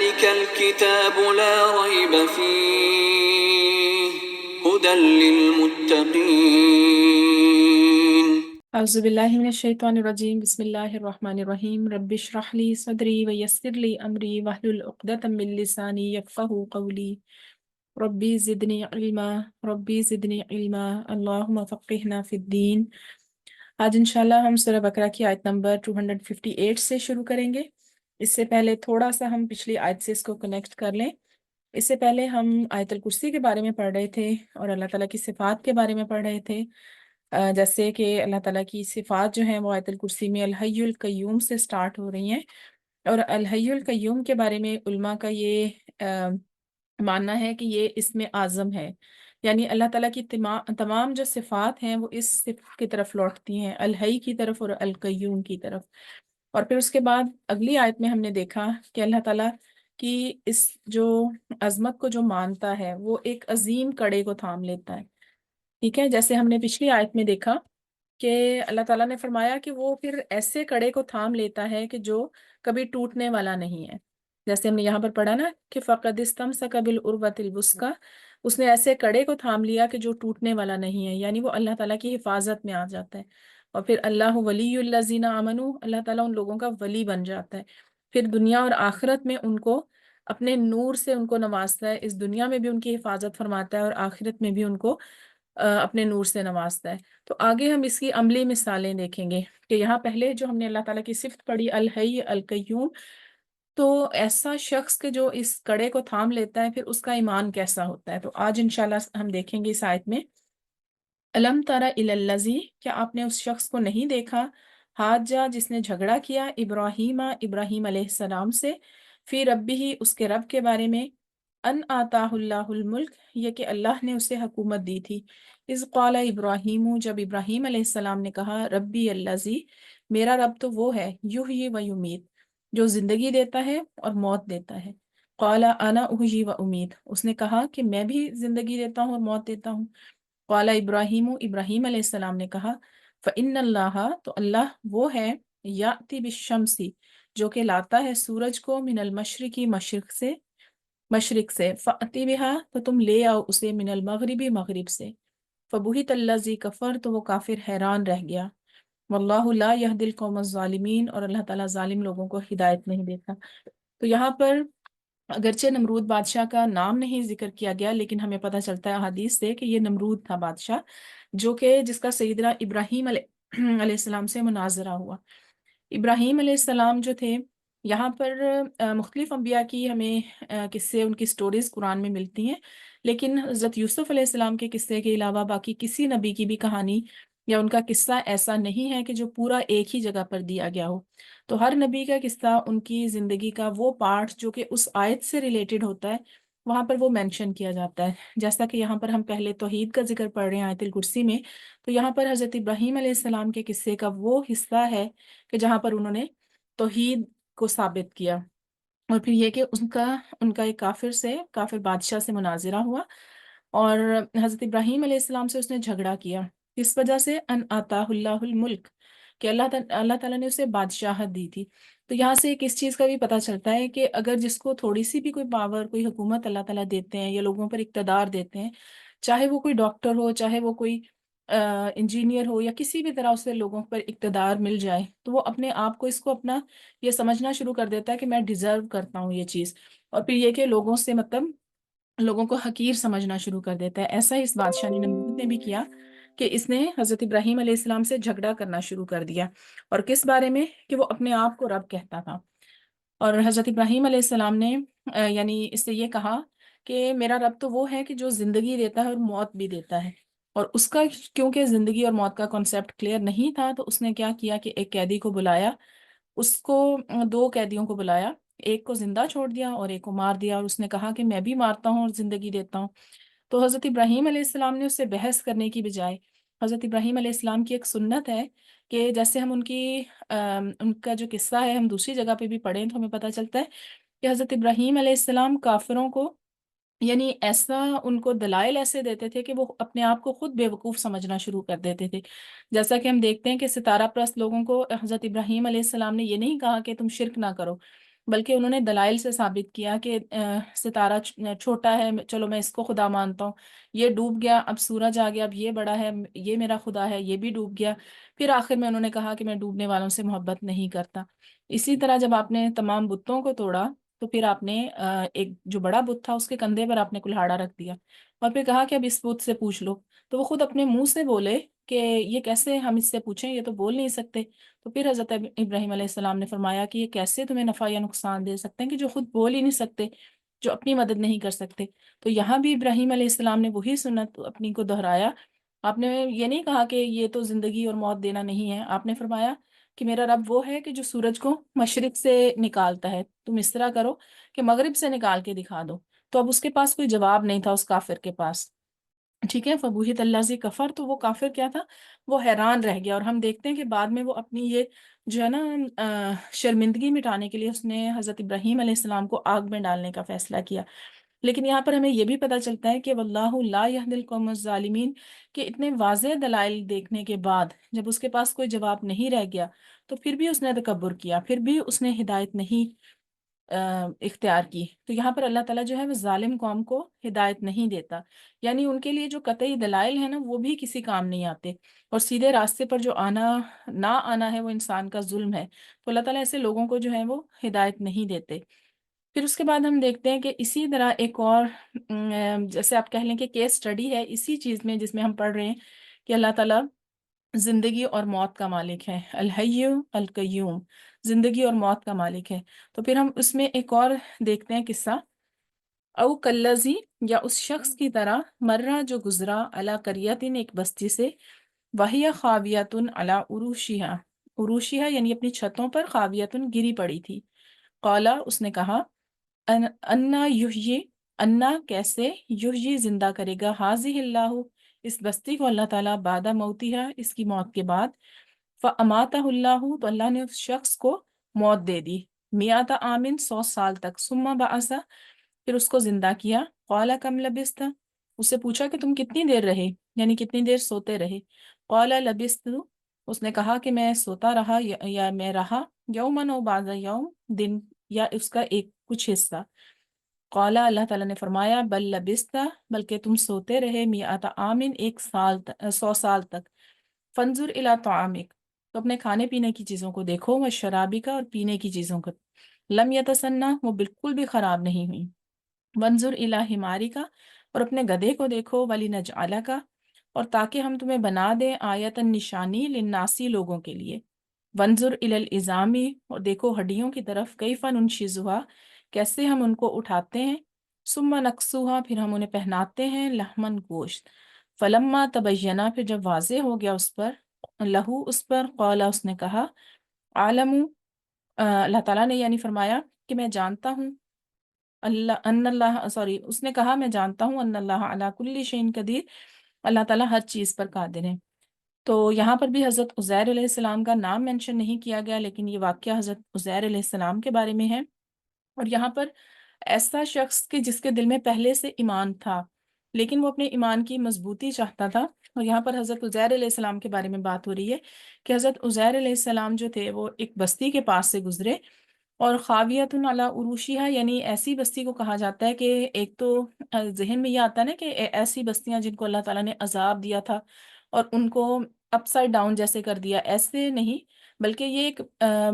ذلك الكتاب لا ريب فيه هدى للمتقين اعوذ باللہ من الشیطان الرجیم بسم اللہ الرحمن الرحیم رب اشرح لی صدری ویسر لی امری واحلل عقدۃ من لسانی یفقہوا قولی ربی زدنی علما اللہم فقہنا فی الدین۔ آج انشاءاللہ ہم سورہ بقرہ کی آیت نمبر 258 سے شروع کریں گے۔ اس سے پہلے تھوڑا سا ہم پچھلی آیت سے اس کو کنیکٹ کر لیں۔ اس سے پہلے ہم آیت الکرسی کے بارے میں پڑھ رہے تھے اور اللہ تعالیٰ کی صفات کے بارے میں پڑھ رہے تھے، جیسے کہ اللہ تعالیٰ کی صفات جو ہیں وہ آیت الکرسی میں الحی القیوم سے سٹارٹ ہو رہی ہیں، اور الحی القیوم کے بارے میں علماء کا یہ ماننا ہے کہ یہ اسم اعظم ہے، یعنی اللہ تعالیٰ کی تمام جو صفات ہیں وہ اس صفت کی طرف لوٹتی ہیں، الحی کی طرف اور القیوم کی طرف۔ اور پھر اس کے بعد اگلی آیت میں ہم نے دیکھا کہ اللہ تعالیٰ کی اس جو عظمت کو جو مانتا ہے وہ ایک عظیم کڑے کو تھام لیتا ہے، ٹھیک ہے۔ جیسے ہم نے پچھلی آیت میں دیکھا کہ اللہ تعالیٰ نے فرمایا کہ وہ پھر ایسے کڑے کو تھام لیتا ہے کہ جو کبھی ٹوٹنے والا نہیں ہے، جیسے ہم نے یہاں پر پڑھا نا کہ فَقَدِ اسْتَمْسَكَ بِالْعُرْوَةِ الْوُثْقَىٰ، اس نے ایسے کڑے کو تھام لیا کہ جو ٹوٹنے والا نہیں ہے، یعنی وہ اللہ تعالیٰ کی حفاظت میں آ جاتا ہے۔ اور پھر اللہ ولی الذین آمنوا، اللہ تعالیٰ ان لوگوں کا ولی بن جاتا ہے، پھر دنیا اور آخرت میں ان کو اپنے نور سے ان کو نوازتا ہے، اس دنیا میں بھی ان کی حفاظت فرماتا ہے اور آخرت میں بھی ان کو اپنے نور سے نوازتا ہے۔ تو آگے ہم اس کی عملی مثالیں دیکھیں گے کہ یہاں پہلے جو ہم نے اللہ تعالیٰ کی صفت پڑھی الحی القیوم، تو ایسا شخص کے جو اس کڑے کو تھام لیتا ہے پھر اس کا ایمان کیسا ہوتا ہے۔ تو آج انشاءاللہ ہم دیکھیں گے اس آیت میں الم تر الی الذی، کیا آپ نے اس شخص کو نہیں دیکھا، حاجہ جس نے جھگڑا کیا ابراہیم علیہ السلام سے، فی ربہ اس کے رب کے بارے میں، ان آتاہ اللہ الملک، یہ کہ اللہ نے اسے حکومت دی تھی، اذ قال ابراہیم، جب ابراہیم علیہ السلام نے کہا ربی الذی، میرا رب تو وہ ہے، یحیی و یمیت، جو زندگی دیتا ہے اور موت دیتا ہے، قال انا احیی و امیت، اس نے کہا کہ میں بھی زندگی دیتا ہوں اور موت دیتا ہوں، قال ابراہیم، ابراہیم علیہ السلام نے کہا فإن اللہ، تو اللہ وہ ہے، یأتی بالشمس، جو کہ لاتا ہے سورج کو، من المشرقی مشرق سے، فأتی بہا، تو تم لے آؤ اسے، من المغربی مغرب سے، فبہت الذی کفر، تو وہ کافر حیران رہ گیا، واللہ لا یہدی القوم الظالمین، اور اللہ تعالیٰ ظالم لوگوں کو ہدایت نہیں دیتا۔ تو یہاں پر اگرچہ نمرود بادشاہ کا نام نہیں ذکر کیا گیا، لیکن ہمیں پتہ چلتا ہے احادیث سے کہ یہ نمرود تھا بادشاہ، جو کہ جس کا سیدنا ابراہیم علیہ السلام سے مناظرہ ہوا۔ ابراہیم علیہ السلام جو تھے، یہاں پر مختلف انبیاء کی ہمیں قصے، ان کی سٹوریز قرآن میں ملتی ہیں، لیکن حضرت یوسف علیہ السلام کے قصے کے علاوہ باقی کسی نبی کی بھی کہانی یا ان کا قصہ ایسا نہیں ہے کہ جو پورا ایک ہی جگہ پر دیا گیا ہو۔ تو ہر نبی کا قصہ، ان کی زندگی کا وہ پارٹ جو کہ اس آیت سے ریلیٹڈ ہوتا ہے، وہاں پر وہ مینشن کیا جاتا ہے۔ جیسا کہ یہاں پر ہم پہلے توحید کا ذکر پڑھ رہے ہیں آیت الکرسی میں، تو یہاں پر حضرت ابراہیم علیہ السلام کے قصے کا وہ حصہ ہے کہ جہاں پر انہوں نے توحید کو ثابت کیا، اور پھر یہ کہ ان کا ایک کافر بادشاہ سے مناظرہ ہوا، اور حضرت ابراہیم علیہ السلام سے اس نے جھگڑا کیا، اس وجہ سے ان آتاہ اللہ الملک، کہ اللہ تعالیٰ نے اسے بادشاہت دی تھی۔ تو یہاں سے ایک اس چیز کا بھی پتہ چلتا ہے کہ اگر جس کو تھوڑی سی بھی کوئی پاور، کوئی حکومت اللہ تعالیٰ دیتے ہیں یا لوگوں پر اقتدار دیتے ہیں، چاہے وہ کوئی ڈاکٹر ہو، چاہے وہ کوئی انجینئر ہو، یا کسی بھی طرح اسے لوگوں پر اقتدار مل جائے، تو وہ اپنے آپ کو اس کو اپنا یہ سمجھنا شروع کر دیتا ہے کہ میں ڈیزرو کرتا ہوں یہ چیز، اور پھر یہ کہ لوگوں سے مطلب لوگوں کو حقیر سمجھنا شروع کر دیتا ہے۔ ایسا ہی اس بادشاہ نمرود نے بھی کیا کہ اس نے حضرت ابراہیم علیہ السلام سے جھگڑا کرنا شروع کر دیا، اور کس بارے میں؟ کہ وہ اپنے آپ کو رب کہتا تھا، اور حضرت ابراہیم علیہ السلام نے یعنی اس سے یہ کہا کہ میرا رب تو وہ ہے کہ جو زندگی دیتا ہے اور موت بھی دیتا ہے، اور اس کا کیونکہ زندگی اور موت کا کنسیپٹ کلیئر نہیں تھا، تو اس نے کیا کیا کہ ایک قیدی کو بلایا، اس کو دو قیدیوں کو بلایا، ایک کو زندہ چھوڑ دیا اور ایک کو مار دیا، اور اس نے کہا کہ میں بھی مارتا ہوں اور زندگی دیتا ہوں۔ تو حضرت ابراہیم علیہ السلام نے اس سے بحث کرنے کی بجائے، حضرت ابراہیم علیہ السلام کی ایک سنت ہے کہ جیسے ہم ان کا جو قصہ ہے ہم دوسری جگہ پہ بھی پڑھیں تو ہمیں پتہ چلتا ہے کہ حضرت ابراہیم علیہ السلام کافروں کو، یعنی ایسا ان کو دلائل ایسے دیتے تھے کہ وہ اپنے آپ کو خود بیوقوف سمجھنا شروع کر دیتے تھے۔ جیسا کہ ہم دیکھتے ہیں کہ ستارہ پرست لوگوں کو حضرت ابراہیم علیہ السلام نے یہ نہیں کہا کہ تم شرک نہ کرو، بلکہ انہوں نے دلائل سے ثابت کیا کہ ستارہ چھوٹا ہے، چلو میں اس کو خدا مانتا ہوں، یہ ڈوب گیا، اب سورج آ گیا، اب یہ بڑا ہے، یہ میرا خدا ہے، یہ بھی ڈوب گیا۔ پھر آخر میں انہوں نے کہا کہ میں ڈوبنے والوں سے محبت نہیں کرتا۔ اسی طرح جب آپ نے تمام بتوں کو توڑا تو پھر آپ نے ایک جو بڑا بت تھا اس کے کندھے پر آپ نے کلہاڑا رکھ دیا، اور پھر کہا کہ اب اس بت سے پوچھ لو، تو وہ خود اپنے منہ سے بولے کہ یہ کیسے ہم اس سے پوچھیں، یہ تو بول نہیں سکتے۔ تو پھر حضرت ابراہیم علیہ السلام نے فرمایا کہ یہ کیسے تمہیں نفع یا نقصان دے سکتے ہیں کہ جو خود بول ہی نہیں سکتے، جو اپنی مدد نہیں کر سکتے۔ تو یہاں بھی ابراہیم علیہ السلام نے وہی سنت اپنی کو دہرایا۔ آپ نے یہ نہیں کہا کہ یہ تو زندگی اور موت دینا نہیں ہے، آپ نے فرمایا کہ میرا رب وہ ہے کہ جو سورج کو مشرق سے نکالتا ہے، تم اس طرح کرو کہ مغرب سے نکال کے دکھا دو۔ تو اب اس کے پاس کوئی جواب نہیں تھا اس کافر کے پاس، ٹھیک ہے، فبوہت اللہ کفر، تو وہ کافر کیا تھا، وہ حیران رہ گیا۔ اور ہم دیکھتے ہیں کہ بعد میں وہ اپنی یہ جو ہے نا شرمندگی مٹانے کے لیے اس نے حضرت ابراہیم علیہ السلام کو آگ میں ڈالنے کا فیصلہ کیا۔ لیکن یہاں پر ہمیں یہ بھی پتہ چلتا ہے کہ واللہ لا یہدی القوم الظالمین، کہ اتنے واضح دلائل دیکھنے کے بعد جب اس کے پاس کوئی جواب نہیں رہ گیا تو پھر بھی اس نے تکبر کیا، پھر بھی اس نے ہدایت نہیں اختیار کی۔ تو یہاں پر اللہ تعالیٰ جو ہے وہ ظالم قوم کو ہدایت نہیں دیتا، یعنی ان کے لیے جو قطعی دلائل ہیں نا وہ بھی کسی کام نہیں آتے، اور سیدھے راستے پر جو آنا نہ آنا ہے وہ انسان کا ظلم ہے۔ تو اللہ تعالیٰ ایسے لوگوں کو جو ہے وہ ہدایت نہیں دیتے۔ پھر اس کے بعد ہم دیکھتے ہیں کہ اسی طرح ایک اور جیسے آپ کہہ لیں کہ کیس سٹڈی ہے اسی چیز میں، جس میں ہم پڑھ رہے ہیں کہ اللہ تعالیٰ زندگی اور موت کا مالک ہے، الحی القیوم، زندگی اور موت کا مالک ہے۔ تو پھر ہم اس میں ایک اور دیکھتے ہیں قصہ، او کلزی، یا اس شخص کی طرح، مرہ جو گزرا، علی قریتن ایک بستی سے، وہی خاویتن علی عروشہا، عروشہا یعنی اپنی چھتوں پر، خاویتن گری پڑی تھی، قالا اس نے کہا، انا یحیی، انا کیسے، یحیی زندہ کرے گا، حاضی اللہ اس بستی کو اللہ تعالیٰ، بعد موتیہا اس کی موت کے بعد، فاماتہ اللہ تو اللہ نے اس شخص کو موت دے دی، میات عامن 100 سال تک، ثم بعث پھر اس کو زندہ کیا، قال کم لبثت اس سے پوچھا کہ تم کتنی دیر رہے، یعنی کتنی دیر سوتے رہے، قال لبثت اس نے کہا کہ میں سوتا رہا یا میں رہا، یومن و بعض یوم دن یا اس کا ایک کچھ حصہ، قال اللہ تعالیٰ نے فرمایا بل لبثت بلکہ تم سوتے رہے، میات عامن 100 سال تک، فانظر الی طعامک تو اپنے کھانے پینے کی چیزوں کو دیکھو، و شرابی کا اور پینے کی چیزوں کو، لم یتسنہ وہ بالکل بھی خراب نہیں ہوئی، وانظر الی حماری کا اور اپنے گدھے کو دیکھو، ولی نجعلہ کا اور تاکہ ہم تمہیں بنا دیں آیتن نشانی، للناسی لوگوں کے لیے، وانظر الی العظامی اور دیکھو ہڈیوں کی طرف، کیف ننشزها کیسے ہم ان کو اٹھاتے ہیں، ثم نکسوها پھر ہم انہیں پہناتے ہیں، لحمن گوشت، فلما تبینہ پھر جب واضح ہو گیا اس پر، لہو اس پر، قالا اس نے کہا، عالم اللہ تعالیٰ نے یعنی فرمایا کہ میں جانتا ہوں، اس نے کہا میں جانتا ہوں، ان اللہ علی کل شیء قدیر اللہ تعالیٰ ہر چیز پر قادر ہے۔ تو یہاں پر بھی حضرت عزیر علیہ السلام کا نام مینشن نہیں کیا گیا، لیکن یہ واقعہ حضرت عزیر علیہ السلام کے بارے میں ہے، اور یہاں پر ایسا شخص کہ جس کے دل میں پہلے سے ایمان تھا لیکن وہ اپنے ایمان کی مضبوطی چاہتا تھا، اور یہاں پر حضرت عزیر علیہ السلام کے بارے میں بات ہو رہی ہے کہ حضرت عزیر علیہ السلام جو تھے وہ ایک بستی کے پاس سے گزرے، اور خاویۃ علی عروشیہا یعنی ایسی بستی کو کہا جاتا ہے کہ ایک تو ذہن میں یہ آتا ہے نا کہ ایسی بستیاں جن کو اللہ تعالیٰ نے عذاب دیا تھا اور ان کو اپ سائڈ ڈاؤن جیسے کر دیا، ایسے نہیں، بلکہ یہ ایک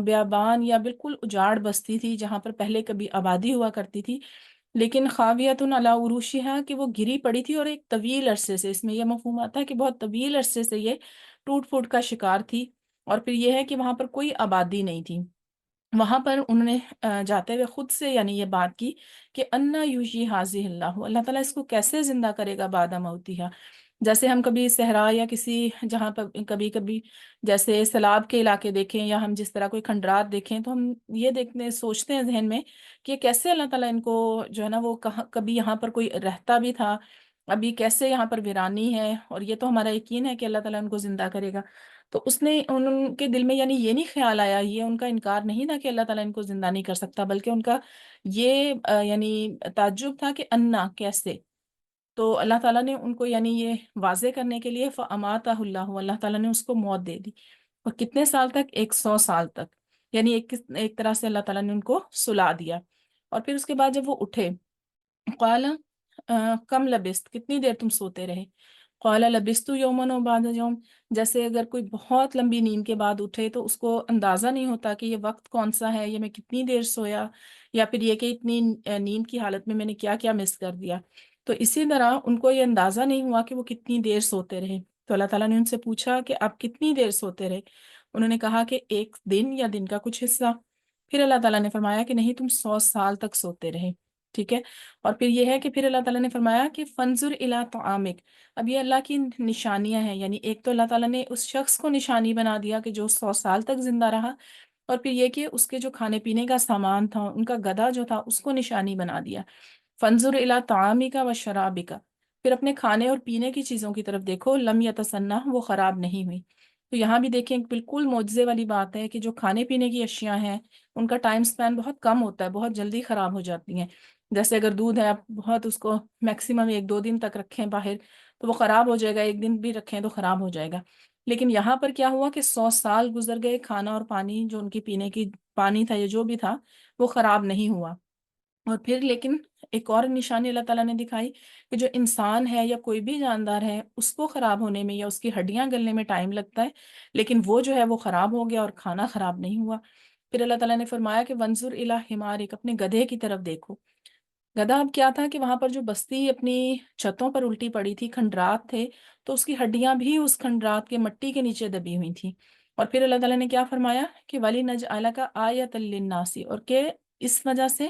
بیابان یا بالکل اجاڑ بستی تھی جہاں پر پہلے کبھی آبادی ہوا کرتی تھی، لیکن خاویۃ علی عروشیہا کہ وہ گری پڑی تھی، اور ایک طویل عرصے سے، اس میں یہ مفہوم آتا ہے کہ بہت طویل عرصے سے یہ ٹوٹ پھوٹ کا شکار تھی، اور پھر یہ ہے کہ وہاں پر کوئی آبادی نہیں تھی۔ وہاں پر انہوں نے جاتے ہوئے خود سے یعنی یہ بات کی کہ انا یحیی ھذہ اللہ، اللہ تعالیٰ اس کو کیسے زندہ کرے گا بعد موتیہا، جیسے ہم کبھی صحرا یا کسی جہاں پر کبھی کبھی جیسے سیلاب کے علاقے دیکھیں یا ہم جس طرح کوئی کھنڈرات دیکھیں تو ہم یہ دیکھنے سوچتے ہیں ذہن میں کہ کیسے اللہ تعالیٰ ان کو جو ہے نا وہ کبھی یہاں پر کوئی رہتا بھی تھا، ابھی کیسے یہاں پر ویرانی ہے، اور یہ تو ہمارا یقین ہے کہ اللہ تعالیٰ ان کو زندہ کرے گا۔ تو اس نے ان کے دل میں یعنی یہ نہیں خیال آیا، یہ ان کا انکار نہیں تھا کہ اللہ تعالیٰ ان کو زندہ نہیں کر سکتا، بلکہ ان کا یہ یعنی تعجب تھا کہ انا کیسے، تو اللہ تعالیٰ نے ان کو یعنی یہ واضح کرنے کے لیے فَأَمَاتَهُ اللَّهُ اللہ تعالیٰ نے اس کو موت دے دی، اور کتنے سال تک، 100 سال تک، یعنی ایک طرح سے اللہ تعالیٰ نے ان کو سلا دیا۔ اور پھر اس کے بعد جب وہ اٹھے، قال کم لبست، کتنی دیر تم سوتے رہے؟ قال لبست یومن و بعد یوم، جیسے اگر کوئی بہت لمبی نیند کے بعد اٹھے تو اس کو اندازہ نہیں ہوتا کہ یہ وقت کون سا ہے، یہ میں کتنی دیر سویا، یا پھر یہ کہ اتنی نیند کی حالت میں نے کیا کیا مس کر دیا۔ تو اسی طرح ان کو یہ اندازہ نہیں ہوا کہ وہ کتنی دیر سوتے رہے۔ تو اللہ تعالیٰ نے ان سے پوچھا کہ آپ کتنی دیر سوتے رہے؟ انہوں نے کہا کہ ایک دن یا دن کا کچھ حصہ۔ پھر اللہ تعالیٰ نے فرمایا کہ نہیں، تم 100 سال تک سوتے رہے، ٹھیک ہے۔ اور پھر یہ ہے کہ پھر اللہ تعالیٰ نے فرمایا کہ فنظر الی طعامک، اب یہ اللہ کی نشانیاں ہیں، یعنی ایک تو اللہ تعالیٰ نے اس شخص کو نشانی بنا دیا کہ جو 100 سال تک زندہ رہا، اور پھر یہ کہ اس کے جو کھانے پینے کا سامان تھا، ان کا گدھا جو تھا، اس کو نشانی بنا دیا۔ فنظر الی طعامک و شرابک، پھر اپنے کھانے اور پینے کی چیزوں کی طرف دیکھو، لم یتسنہ، وہ خراب نہیں ہوئی۔ تو یہاں بھی دیکھیں بالکل معجزے والی بات ہے کہ جو کھانے پینے کی اشیاء ہیں ان کا ٹائم سپین بہت کم ہوتا ہے، بہت جلدی خراب ہو جاتی ہیں۔ جیسے اگر دودھ ہے، آپ بہت اس کو میکسیمم 1-2 دن تک رکھیں باہر تو وہ خراب ہو جائے گا، ایک دن بھی رکھیں تو خراب ہو جائے گا۔ لیکن یہاں پر کیا ہوا کہ 100 سال گزر گئے، کھانا اور پانی جو ان کی پینے کی پانی تھا یا جو بھی تھا وہ خراب نہیں ہوا۔ اور پھر لیکن ایک اور نشانی اللہ تعالیٰ نے دکھائی کہ جو انسان ہے یا کوئی بھی جاندار ہے، اس کو خراب ہونے میں یا اس کی ہڈیاں گلنے میں ٹائم لگتا ہے، لیکن وہ جو ہے وہ خراب ہو گیا اور کھانا خراب نہیں ہوا۔ پھر اللہ تعالیٰ نے فرمایا کہ وانظر الی حمارک، اپنے گدھے کی طرف دیکھو۔ گدھا اب کیا تھا کہ وہاں پر جو بستی اپنی چھتوں پر الٹی پڑی تھی، کھنڈرات تھے، تو اس کی ہڈیاں بھی اس کھنڈرات کے مٹی کے نیچے دبی ہوئی تھیں۔ اور پھر اللہ تعالیٰ نے کیا فرمایا کہ وَلِنَجْعَلَكَ آیَةً لِلنَّاسِ، اور کہ اس وجہ سے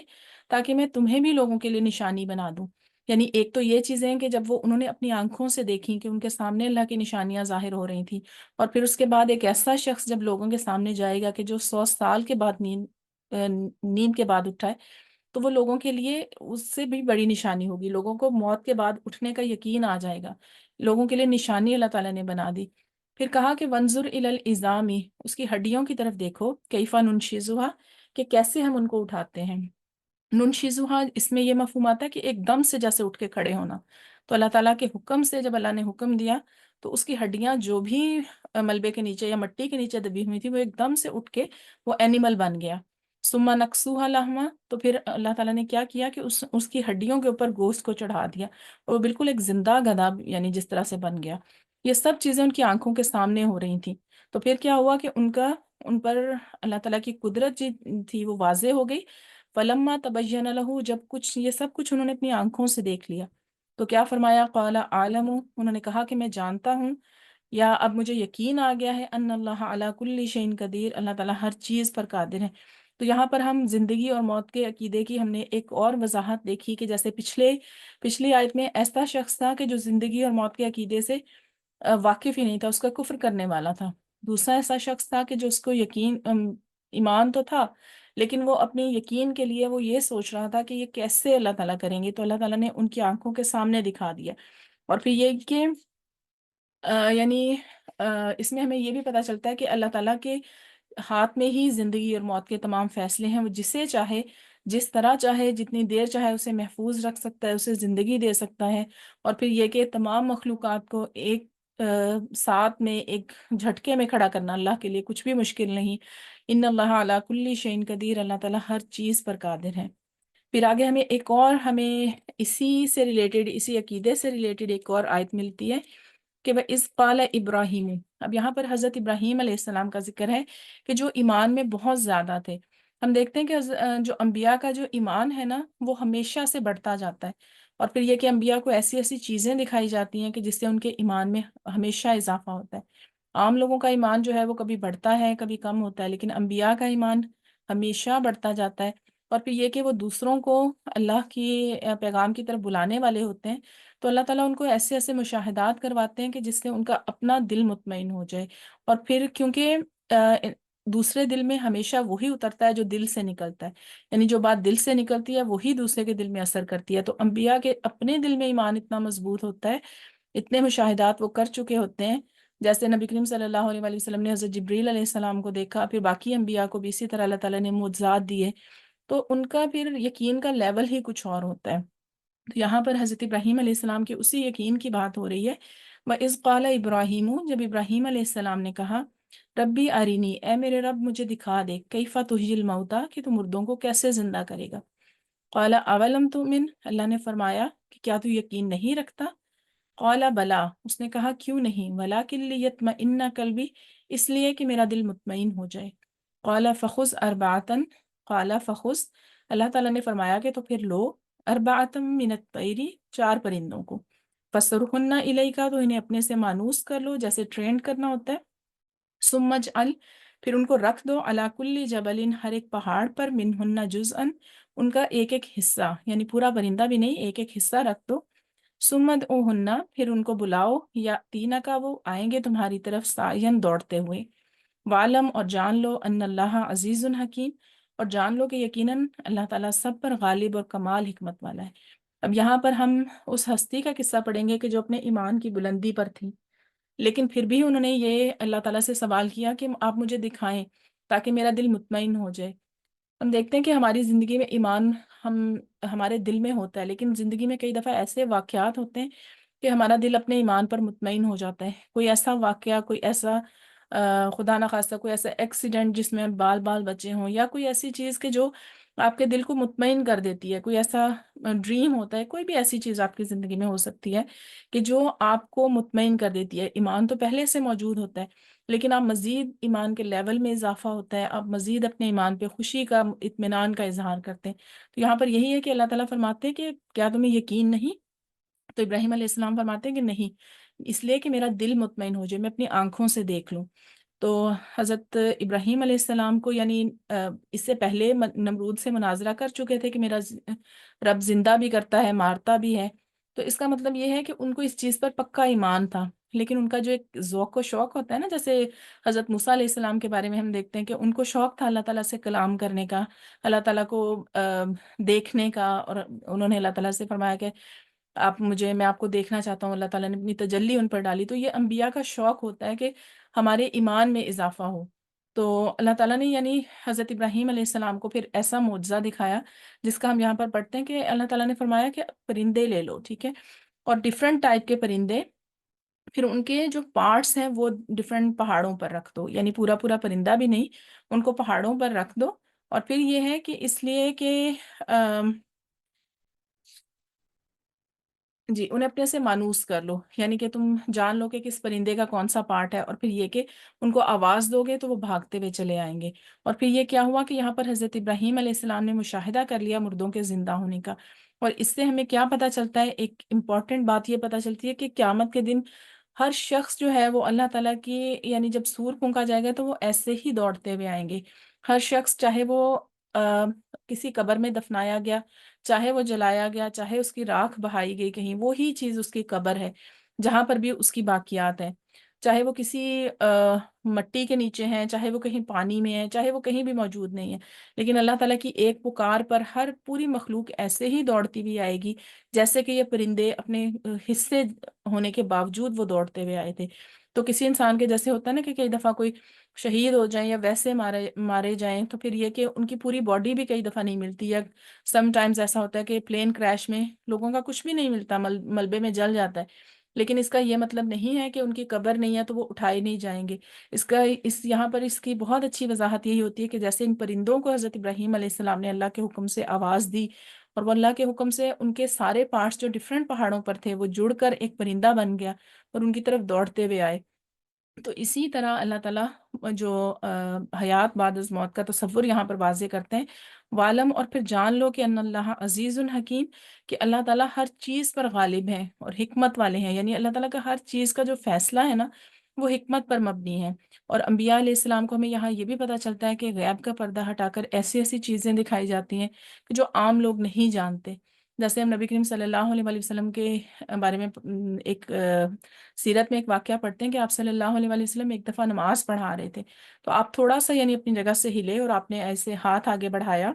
تاکہ میں تمہیں بھی لوگوں کے لیے نشانی بنا دوں۔ یعنی ایک تو یہ چیزیں ہیں کہ جب وہ انہوں نے اپنی آنکھوں سے دیکھی کہ ان کے سامنے اللہ کی نشانیاں ظاہر ہو رہی تھیں، اور پھر اس کے بعد ایک ایسا شخص جب لوگوں کے سامنے جائے گا کہ جو 100 سال کے بعد نیند کے بعد اٹھا ہے، تو وہ لوگوں کے لیے اس سے بھی بڑی نشانی ہوگی، لوگوں کو موت کے بعد اٹھنے کا یقین آ جائے گا، لوگوں کے لیے نشانی اللہ تعالیٰ نے بنا دی۔ پھر کہا کہ وانظر الی العظام، اس کی ہڈیوں کی طرف دیکھو، کیف ننشزها، کہ کیسے ہم ان کو اٹھاتے ہیں۔ ننشزها، اس میں یہ مفہوم آتا ہے کہ ایک دم سے جیسے اٹھ کے کھڑے ہونا۔ تو اللہ تعالیٰ کے حکم سے جب اللہ نے حکم دیا تو اس کی ہڈیاں جو بھی ملبے کے نیچے یا مٹی کے نیچے دبی ہوئی تھی، وہ ایک دم سے اٹھ کے وہ اینیمل بن گیا۔ ثم نکسوها لحما، تو پھر اللہ تعالیٰ نے کیا کیا کہ اس کی ہڈیوں کے اوپر گوشت کو چڑھا دیا، اور وہ بالکل ایک زندہ گدھا یعنی جس طرح سے بن گیا۔ یہ سب چیزیں ان کی آنکھوں کے سامنے ہو رہی تھیں۔ تو پھر کیا ہوا کہ ان پر اللہ تعالیٰ کی قدرت جی تھی وہ واضح ہو گئی۔ فلما تبین لہ، جب یہ سب کچھ انہوں نے اپنی آنکھوں سے دیکھ لیا تو کیا فرمایا؟ قال عالم، انہوں نے کہا کہ میں جانتا ہوں یا اب مجھے یقین آ گیا ہے، ان اللہ علی کل شیء قدیر، اللہ تعالیٰ ہر چیز پر قادر ہے۔ تو یہاں پر ہم زندگی اور موت کے عقیدے کی ہم نے ایک اور وضاحت دیکھی کہ جیسے پچھلی آیت میں ایسا شخص تھا کہ جو زندگی اور موت کے عقیدے سے واقف ہی نہیں تھا، اس کا کفر کرنے والا تھا۔ دوسرا ایسا شخص تھا کہ جو اس کو ایمان تو تھا، لیکن وہ اپنے یقین کے لیے وہ یہ سوچ رہا تھا کہ یہ کیسے اللہ تعالیٰ کریں گے، تو اللہ تعالیٰ نے ان کی آنکھوں کے سامنے دکھا دیا۔ اور پھر یہ کہ یعنی اس میں ہمیں یہ بھی پتہ چلتا ہے کہ اللہ تعالیٰ کے ہاتھ میں ہی زندگی اور موت کے تمام فیصلے ہیں، وہ جسے چاہے جس طرح چاہے جتنی دیر چاہے اسے محفوظ رکھ سکتا ہے، اسے زندگی دے سکتا ہے۔ اور پھر یہ کہ تمام مخلوقات کو ایک ساتھ میں ایک جھٹکے میں کھڑا کرنا اللہ کے لیے کچھ بھی مشکل نہیں۔ ان اللہ علی کل شیء قدیر، اللہ تعالیٰ ہر چیز پر قادر ہے۔ پھر آگے ہمیں اسی سے ریلیٹڈ، اسی عقیدے سے ریلیٹڈ ایک اور آیت ملتی ہے کہ وَإِذْ قَالَ إِبْرَاهِيمُ، اب یہاں پر حضرت ابراہیم علیہ السلام کا ذکر ہے کہ جو ایمان میں بہت زیادہ تھے۔ ہم دیکھتے ہیں کہ جو انبیاء کا جو ایمان ہے نا وہ ہمیشہ سے بڑھتا جاتا ہے، اور پھر یہ کہ انبیاء کو ایسی ایسی چیزیں دکھائی جاتی ہیں کہ جس سے ان کے ایمان میں ہمیشہ اضافہ ہوتا ہے۔ عام لوگوں کا ایمان جو ہے وہ کبھی بڑھتا ہے کبھی کم ہوتا ہے، لیکن انبیاء کا ایمان ہمیشہ بڑھتا جاتا ہے۔ اور پھر یہ کہ وہ دوسروں کو اللہ کی پیغام کی طرف بلانے والے ہوتے ہیں، تو اللہ تعالیٰ ان کو ایسے ایسے مشاہدات کرواتے ہیں کہ جس سے ان کا اپنا دل مطمئن ہو جائے۔ اور پھر کیونکہ دوسرے دل میں ہمیشہ وہی اترتا ہے جو دل سے نکلتا ہے، یعنی جو بات دل سے نکلتی ہے وہی دوسرے کے دل میں اثر کرتی ہے۔ تو انبیاء کے اپنے دل میں ایمان اتنا مضبوط ہوتا ہے، اتنے مشاہدات وہ کر چکے ہوتے ہیں، جیسے نبی کریم صلی اللہ علیہ وآلہ وسلم نے حضرت جبریل علیہ السلام کو دیکھا، پھر باقی انبیاء کو بھی اسی طرح اللہ تعالیٰ نے معجزات دیے، تو ان کا پھر یقین کا لیول ہی کچھ اور ہوتا ہے۔ تو یہاں پر حضرت ابراہیم علیہ السلام کے اسی یقین کی بات ہو رہی ہے۔ وَإِذْ قَالَ إِبْرَاهِيمُ، جب ابراہیم علیہ السلام نے کہا ربی ارینی، اے میرے رب مجھے دکھا دے، کیفا تحیی الموتا، کہ تو مردوں کو کیسے زندہ کرے گا۔ قال اولم تؤمن، اللہ نے فرمایا کہ کیا تو یقین نہیں رکھتا؟ قال بلا، اس نے کہا کیوں نہیں، ولکن لیطمئن قلبی، اس لیے کہ میرا دل مطمئن ہو جائے۔ قال فخذ اربعۃ، قال فخذ، اللہ تعالیٰ نے فرمایا کہ تو پھر لو، اربعۃ من الطیر، چار پرندوں کو، فصرہن الیک، تو انہیں اپنے سے مانوس کر لو جیسے ٹرینڈ کرنا ہوتا ہے، ثم اجعل، پھر ان کو رکھ دو، علی کل جبل، ہر ایک پہاڑ پر، منہن جزءا، ان کا ایک ایک حصہ، یعنی پورا پرندہ بھی نہیں، ایک ایک حصہ رکھ دو، ثم ادعوہن، پھر ان کو بلاؤ، یا تینہ کا، وہ آئیں گے تمہاری طرف سعین، دوڑتے ہوئے، وعلم، اور جان لو، ان اللہ عزیز حکیم، اور جان لو کہ یقیناً اللہ تعالیٰ سب پر غالب اور کمال حکمت والا ہے۔ اب یہاں پر ہم اس ہستی کا قصہ پڑھیں گے کہ جو اپنے ایمان کی بلندی پر تھی، لیکن پھر بھی انہوں نے یہ اللہ تعالیٰ سے سوال کیا کہ آپ مجھے دکھائیں تاکہ میرا دل مطمئن ہو جائے۔ ہم دیکھتے ہیں کہ ہماری زندگی میں ایمان ہم ہمارے دل میں ہوتا ہے، لیکن زندگی میں کئی دفعہ ایسے واقعات ہوتے ہیں کہ ہمارا دل اپنے ایمان پر مطمئن ہو جاتا ہے۔ کوئی ایسا واقعہ، کوئی ایسا خدا نخواستہ کوئی ایسا ایکسیڈنٹ جس میں بال بال بچے ہوں، یا کوئی ایسی چیز کہ جو آپ کے دل کو مطمئن کر دیتی ہے، کوئی ایسا ڈریم ہوتا ہے، کوئی بھی ایسی چیز آپ کی زندگی میں ہو سکتی ہے کہ جو آپ کو مطمئن کر دیتی ہے۔ ایمان تو پہلے سے موجود ہوتا ہے، لیکن آپ مزید ایمان کے لیول میں اضافہ ہوتا ہے، آپ مزید اپنے ایمان پہ خوشی کا، اطمینان کا اظہار کرتے ہیں۔ تو یہاں پر یہی ہے کہ اللہ تعالیٰ فرماتے ہیں کہ کیا تمہیں یقین نہیں؟ تو ابراہیم علیہ السلام فرماتے ہیں کہ نہیں، اس لیے کہ میرا دل مطمئن ہو جائے، میں اپنی آنکھوں سے دیکھ لوں۔ تو حضرت ابراہیم علیہ السلام کو، یعنی اس سے پہلے نمرود سے مناظرہ کر چکے تھے کہ میرا رب زندہ بھی کرتا ہے، مارتا بھی ہے، تو اس کا مطلب یہ ہے کہ ان کو اس چیز پر پکا ایمان تھا، لیکن ان کا جو ایک ذوق و شوق ہوتا ہے نا، جیسے حضرت موسیٰ علیہ السلام کے بارے میں ہم دیکھتے ہیں کہ ان کو شوق تھا اللہ تعالیٰ سے کلام کرنے کا، اللہ تعالیٰ کو دیکھنے کا، اور انہوں نے اللہ تعالیٰ سے فرمایا کہ میں آپ کو دیکھنا چاہتا ہوں، اللہ تعالیٰ نے اپنی تجلی ان پر ڈالی۔ تو یہ انبیاء کا شوق ہوتا ہے کہ ہمارے ایمان میں اضافہ ہو۔ تو اللہ تعالیٰ نے یعنی حضرت ابراہیم علیہ السلام کو پھر ایسا معجزہ دکھایا جس کا ہم یہاں پر پڑھتے ہیں کہ اللہ تعالیٰ نے فرمایا کہ پرندے لے لو، ٹھیک ہے، اور ڈفرینٹ ٹائپ کے پرندے، پھر ان کے جو پارٹس ہیں وہ ڈفرینٹ پہاڑوں پر رکھ دو، یعنی پورا پورا پرندہ بھی نہیں، ان کو پہاڑوں پر رکھ دو، اور پھر یہ ہے کہ اس لیے کہ جی انہیں اپنے سے مانوس کر لو، یعنی کہ تم جان لو کہ کس پرندے کا کون سا پارٹ ہے، اور پھر یہ کہ ان کو آواز دو گے تو وہ بھاگتے ہوئے چلے آئیں گے۔ اور پھر یہ کیا ہوا کہ یہاں پر حضرت ابراہیم علیہ السلام نے مشاہدہ کر لیا مردوں کے زندہ ہونے کا، اور اس سے ہمیں کیا پتہ چلتا ہے؟ ایک امپورٹنٹ بات یہ پتہ چلتی ہے کہ قیامت کے دن ہر شخص جو ہے وہ اللہ تعالیٰ کی، یعنی جب سور پھونکا جائے گا تو وہ ایسے ہی دوڑتے ہوئے آئیں گے۔ ہر شخص، چاہے وہ کسی قبر میں دفنایا گیا، چاہے وہ جلایا گیا، چاہے اس کی راکھ بہائی گئی کہیں، وہی چیز اس کی قبر ہے جہاں پر بھی اس کی باقیات ہیں، چاہے وہ کسی مٹی کے نیچے ہیں، چاہے وہ کہیں پانی میں ہے، چاہے وہ کہیں بھی موجود نہیں ہے، لیکن اللہ تعالیٰ کی ایک پکار پر ہر پوری مخلوق ایسے ہی دوڑتی ہوئی آئے گی جیسے کہ یہ پرندے اپنے حصے ہونے کے باوجود وہ دوڑتے ہوئے آئے تھے۔ تو کسی انسان کے جیسے ہوتا ہے نا کہ کئی دفعہ کوئی شہید ہو جائیں یا ویسے مارے جائیں، تو پھر یہ کہ ان کی پوری باڈی بھی کئی دفعہ نہیں ملتی، یا سم ٹائمز ایسا ہوتا ہے کہ پلین کریش میں لوگوں کا کچھ بھی نہیں ملتا، ملبے میں جل جاتا ہے، لیکن اس کا یہ مطلب نہیں ہے کہ ان کی قبر نہیں ہے تو وہ اٹھائے نہیں جائیں گے۔ یہاں پر اس کی بہت اچھی وضاحت یہی ہوتی ہے کہ جیسے ان پرندوں کو حضرت ابراہیم علیہ السلام نے اللہ کے حکم سے آواز دی، اور وہ اللہ کے حکم سے ان کے سارے پارٹس جو ڈفرینٹ پہاڑوں پر تھے وہ جڑ کر ایک پرندہ بن گیا اور ان کی طرف دوڑتے ہوئے آئے۔ تو اسی طرح اللہ تعالیٰ جو حیات بعد از موت کا تصور یہاں پر واضح کرتے ہیں، والم، اور پھر جان لو کہ ان اللہ عزیز الحکیم، کہ اللہ تعالیٰ ہر چیز پر غالب ہے اور حکمت والے ہیں، یعنی اللہ تعالیٰ کا ہر چیز کا جو فیصلہ ہے نا وہ حکمت پر مبنی ہے۔ اور انبیاء علیہ السلام کو ہمیں یہاں یہ بھی پتہ چلتا ہے کہ غیب کا پردہ ہٹا کر ایسی ایسی چیزیں دکھائی جاتی ہیں کہ جو عام لوگ نہیں جانتے۔ جیسے ہم نبی کریم صلی اللہ علیہ وآلہ وسلم کے بارے میں ایک سیرت میں ایک واقعہ پڑھتے ہیں کہ آپ صلی اللہ علیہ وآلہ وسلم ایک دفعہ نماز پڑھا رہے تھے، تو آپ تھوڑا سا یعنی اپنی جگہ سے ہلے اور آپ نے ایسے ہاتھ آگے بڑھایا،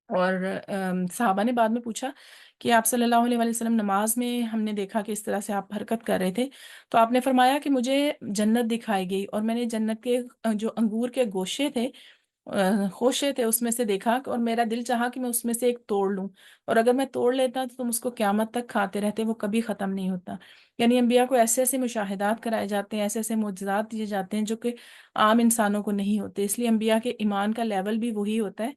اور صحابہ نے بعد میں پوچھا کہ آپ صلی اللہ علیہ وآلہ وسلم نماز میں ہم نے دیکھا کہ اس طرح سے آپ حرکت کر رہے تھے، تو آپ نے فرمایا کہ مجھے جنت دکھائی گئی، اور میں نے جنت کے جو انگور کے گوشے تھے خوشے تھے اس میں سے دیکھا، اور میرا دل چاہا کہ میں اس میں سے ایک توڑ لوں، اور اگر میں توڑ لیتا تو تم اس کو قیامت تک کھاتے رہتے، وہ کبھی ختم نہیں ہوتا۔ یعنی انبیاء کو ایسے ایسے مشاہدات کرائے جاتے ہیں، ایسے ایسے معجزات دیے جاتے ہیں جو کہ عام انسانوں کو نہیں ہوتے، اس لیے انبیاء کے ایمان کا لیول بھی وہی ہوتا ہے،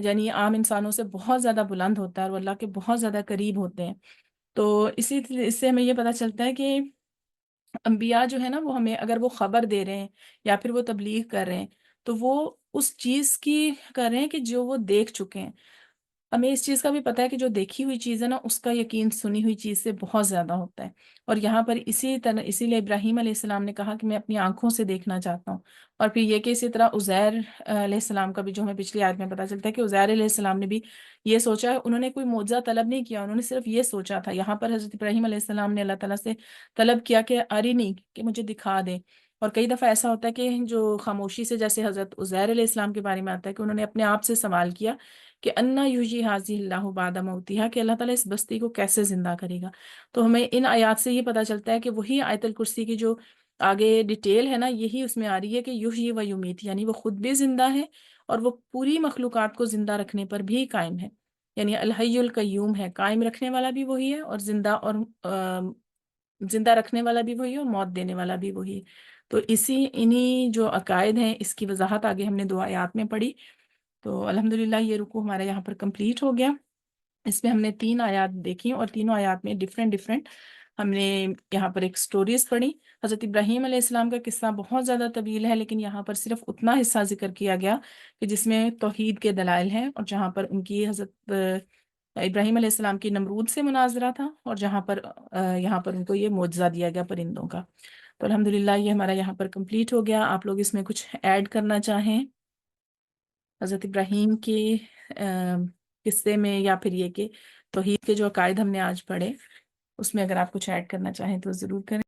یعنی عام انسانوں سے بہت زیادہ بلند ہوتا ہے، اور وہ اللہ کے بہت زیادہ قریب ہوتے ہیں۔ تو اس سے ہمیں یہ پتہ چلتا ہے کہ انبیاء جو ہے نا، وہ ہمیں اگر وہ خبر دے رہے ہیں یا پھر وہ تبلیغ کر رہے ہیں، تو وہ اس چیز کی کر رہے ہیں کہ جو وہ دیکھ چکے ہیں۔ ہمیں اس چیز کا بھی پتہ ہے کہ جو دیکھی ہوئی چیز ہے نا، اس کا یقین سنی ہوئی چیز سے بہت زیادہ ہوتا ہے، اور یہاں پر اسی طرح اسی لیے ابراہیم علیہ السلام نے کہا کہ میں اپنی آنکھوں سے دیکھنا چاہتا ہوں۔ اور پھر یہ کہ اسی طرح عزیر علیہ السلام کا بھی جو ہمیں پچھلی آیت میں پتہ چلتا ہے کہ عزیر علیہ السلام نے بھی یہ سوچا، انہوں نے کوئی معجزہ طلب نہیں کیا، انہوں نے صرف یہ سوچا تھا۔ یہاں پر حضرت ابراہیم علیہ السلام نے اللہ تعالیٰ سے طلب کیا کہ ارینی، کہ مجھے دکھا دے۔ اور کئی دفعہ ایسا ہوتا ہے کہ جو خاموشی سے، جیسے حضرت عزیر علیہ السلام کے بارے میں آتا ہے کہ انہوں نے اپنے آپ سے سوال کیا کہ انا یحیی ھذہ اللہ بعد موتہا، کہ اللہ تعالیٰ اس بستی کو کیسے زندہ کرے گا۔ تو ہمیں ان آیات سے یہ پتہ چلتا ہے کہ وہی آیت الکرسی کی جو آگے ڈیٹیل ہے نا، یہی اس میں آ رہی ہے کہ یحیی و یمیت، یعنی وہ خود بھی زندہ ہے اور وہ پوری مخلوقات کو زندہ رکھنے پر بھی قائم ہے، یعنی الحی القیوم ہے، قائم رکھنے والا بھی وہی ہے، اور زندہ رکھنے والا بھی وہی ہے، اور موت دینے والا بھی وہی ہے۔ تو انہی جو عقائد ہیں، اس کی وضاحت آگے ہم نے 2 آیات میں پڑھی۔ تو الحمدللہ یہ رکوع ہمارا یہاں پر کمپلیٹ ہو گیا۔ اس میں ہم نے 3 آیات دیکھی، اور تینوں آیات میں ڈفرینٹ ہم نے یہاں پر ایک سٹوریز پڑھی۔ حضرت ابراہیم علیہ السلام کا قصہ بہت زیادہ طویل ہے، لیکن یہاں پر صرف اتنا حصہ ذکر کیا گیا کہ جس میں توحید کے دلائل ہیں، اور جہاں پر ان کی حضرت ابراہیم علیہ السلام کی نمرود سے مناظرہ تھا، اور جہاں پر یہاں پر ان کو یہ معجزہ دیا گیا پرندوں کا۔ تو الحمدللہ یہ ہمارا یہاں پر کمپلیٹ ہو گیا۔ آپ لوگ اس میں کچھ ایڈ کرنا چاہیں حضرت ابراہیم کے قصے میں، یا پھر یہ کہ توحید کے جو عقائد ہم نے آج پڑھے، اس میں اگر آپ کچھ ایڈ کرنا چاہیں تو ضرور کریں۔